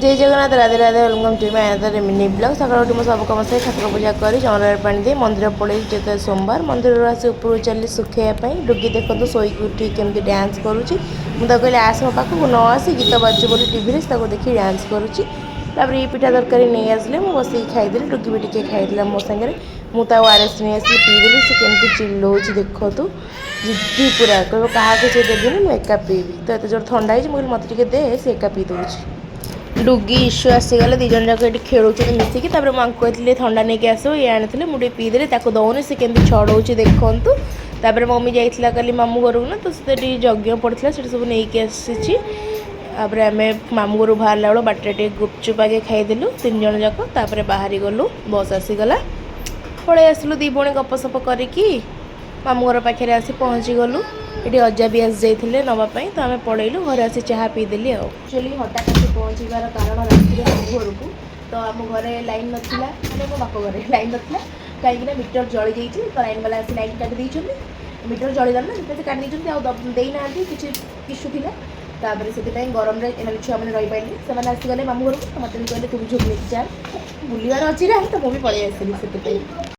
जय Jagannath Radhe Radhe welcome to my another mini blog सकाल उठी सब कम से ठाकुर पूजा कर चंद्र पानी दे मंदिर पड़े जो सोमवार मंदिर आसी ऊपर चली सुखाइवाई डुगी देखो शोक उठी केमती डांस करुँची मुझे कहली आस मो पाखक न आसी गीत बाजू बोली टीवी देखी डांस करुँची ये पिठा तरकारी नहीं आसिले मुझे बस खाईदेली डुगी भी टे खाई मो सागर मुझे आरएस नहीं आसी पीदेली से केमती चिल्लाऊँ देखो तू जिद्दी पूरा कह क्या से देवी मुझे एका पीबी तो ये जोर ठंडा मुझे मत दे से एका पी दूसरी डुगी इश्यू आसीगले दी जन जाक ये खेलुचे मिसिकी कहते थंडा नहीं कि आस ये आनी मुझे पीदेली दौनी से केमती छड़ाऊँ देखूँ तापर मम्मी जाइला कल मामू घर को ना तो से यज्ञ पड़ता से सब नहीं आसी आम मामू घर बाहर बेल बाटर गुपचुप आगे खाईदेलु 3 जन जाक तापर बाहरी गलु बस आसीगला पलि आसलु दी भौणी गपसप करिकी मामू घर पाखे आसी पहुँची गलु ये अजा भी आसी जाते नापाई तो आम पलैलु घर आसी चाह पीदेली एक्चुअली हठात आसी पहुँचार कारण राति मामू घर को तो आम घर लाइन नाला मैंने मो बाप घर लाइन नाला कहीं मीटर जली जाइए तो लाइन वाला आसी लाइन काटी मीटर जलीगला ना जिते काटी देना किसी इश्यू थी तापर से गरम छुआ मैंने रही पारे से आसीगले मामू घर को तो मतलब कहले तुम झुक लेके जा बुलार अच्छी ना तो मुझे पलि आसली से